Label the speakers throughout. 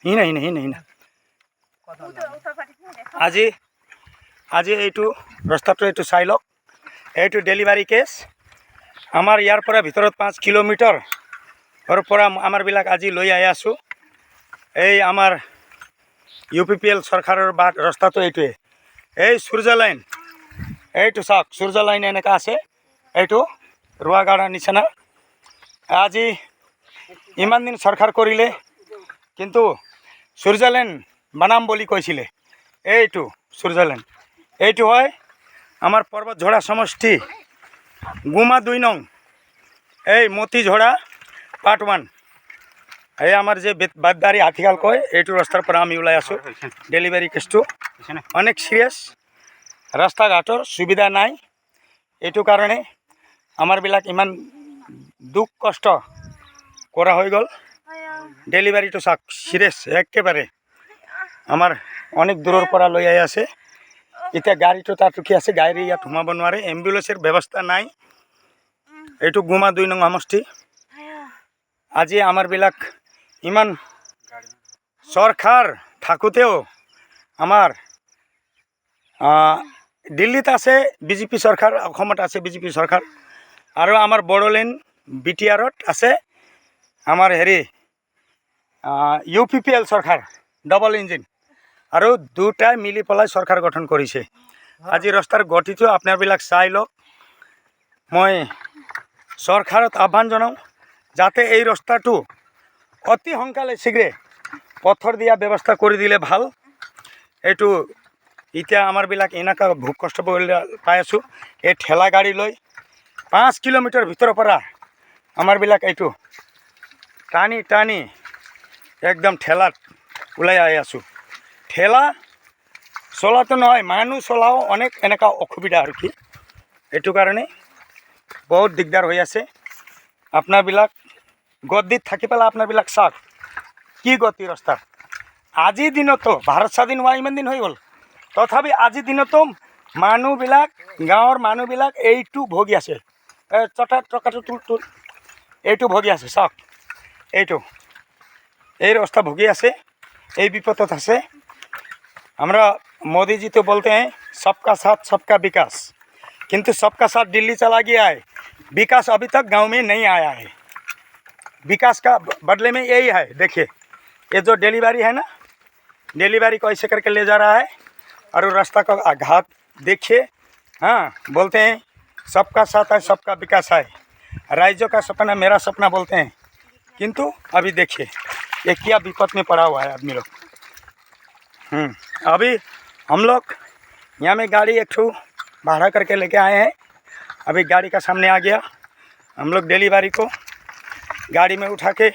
Speaker 1: হিনা আজি এইটো ৰাস্তাটো এইটো চাই লওক। এইটো ডেলিভাৰী কেছ আমাৰ ইয়াৰ পৰা ভিতৰত 5 কিলোমিটাৰৰ পৰা আমাৰবিলাক আজি লৈ আহি আছোঁ। এই আমাৰ UPPL চৰকাৰৰ বাট ৰাস্তাটো এইটোৱে। এই সূৰ্য লাইন এইটো চাওক, সূৰ্য লাইন এনেকা আছে, এইটো ৰোৱাগাড়াৰ নিচিনা। আজি ইমান দিন চৰকাৰ কৰিলে, কিন্তু সূৰ্য লাইন বনাম বুলি কৈছিলে। এইটো সূৰ্য লাইন, এইটো হয় আমাৰ পৰ্বতঝৰা সমষ্টি গুমা 2 নং, এই মতিঝৰা পাৰ্ট 1। এই আমাৰ যে বাদদাৰী হাতীগাল কয়, এইটো ৰাস্তাৰ পৰা আমি ওলাই আছোঁ। ডেলিভাৰী কেছটো অনেক সিৰিয়াছ, ৰাস্তা ঘাটৰ সুবিধা নাই। এইটো কাৰণে আমাৰবিলাক ইমান দুখ কষ্ট কৰা হৈ গ'ল। ডেলিভাৰীটো চাওক, সিৰিয়াছ একেবাৰে। আমাৰ অনেক দূৰৰ পৰা লৈ আহি আছে। এতিয়া গাড়ীটো তাত ৰখি আছে, গাড়ী ইয়াত সোমাব নোৱাৰে, এম্বুলেন্সৰ ব্যৱস্থা নাই। এইটো গুমা 2 নং সমষ্টি। আজি আমাৰবিলাক ইমান চৰকাৰ থাকোঁতেও আমাৰ দিল্লীত আছে বিজেপি চৰকাৰ, অসমত আছে বিজেপি চৰকাৰ, আৰু আমাৰ বড়োলেণ্ড BTRত আছে আমাৰ UPPL চৰকাৰ, ডাবল ইঞ্জিন, আৰু দুটাই মিলি পেলাই চৰকাৰ গঠন কৰিছে। আজি ৰাস্তাৰ গতিটো আপোনাৰবিলাক চাই লওক। মই চৰকাৰত আহ্বান জনাওঁ যাতে এই ৰাস্তাটো অতি সোনকালে শীঘ্ৰে পথৰ দিয়া ব্যৱস্থা কৰি দিলে ভাল। এইটো এতিয়া আমাৰবিলাক এনেকা ভোক কষ্ট পাই আছোঁ। এই ঠেলা গাড়ী লৈ 5 কিলোমিটাৰ ভিতৰৰ পৰা আমাৰবিলাক এইটো টানি টানি একদম ঠেলাত ওলাই আহি আছোঁ। ঠেলা চলাটো নহয়, মানুহ চলাও অনেক এনেকা অসুবিধা আৰু কি। এইটো কাৰণে বহুত দিগদাৰ হৈ আছে। আপোনাৰবিলাক গদ্দিত থাকি পেলাই আপোনাৰবিলাক চাওক কি গতি ৰাস্তাৰ। আজিৰ দিনতো ভাৰত স্বাধীন হোৱা ইমান দিন হৈ গ'ল, তথাপি আজিৰ দিনতো মানুহবিলাক, গাঁৱৰ মানুহবিলাক এইটো ভোগী আছে। টকাটো তুল এইটো ভোগী আছে, চাওক এইটো এই ৰাস্তা ভোগী আছে, এই বিপদত আছে। আমরা मोदी जी तो बोलते हैं सबका साथ सबका विकास, किंतु सबका साथ दिल्ली चला गया है, विकास अभी तक गांव में नहीं आया है। विकास का बदले में यही है, देखिए ये जो डिलीवरी है ना, डिलीवरी को ऐसे करके ले जा रहा है, और रास्ता का आघात देखिए। हाँ, बोलते हैं सबका साथ है सबका विकास है, राज्यों का सपना मेरा सपना बोलते हैं, किंतु अभी देखिए ये क्या विपद में पड़ा हुआ है आदमी लोग। अभी हम लोग यहाँ में गाड़ी एक ठो भाड़ा करके लेके आए हैं। अभी गाड़ी का सामने आ गया, हम लोग डिलीवरी को गाड़ी में उठा के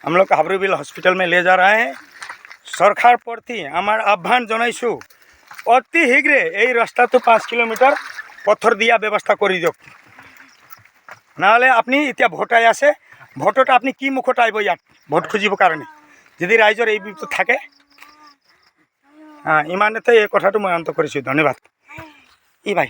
Speaker 1: हम लोग हाब्रुबिल हॉस्पिटल में ले जा रहे हैं। सरकार प्रति आमार आह्वान जनाइछो अति शीघ्रे এই রাস্তাটো 5 কিলোমিটার পথর দিয়া ব্যবস্থা করে দিয়ক, নাহলে আপনি এতিয়া ভোটাই আছে, ভোটত আপনি কি মুখত আইব ইয়াত ভোট খুঁজিব কাৰণে যদি ৰাইজৰ এই বিপদ থাকে। ইমানতে এই কথাটো মই অন্ত কৰিছোঁ। ধন্যবাদ। ই ভাই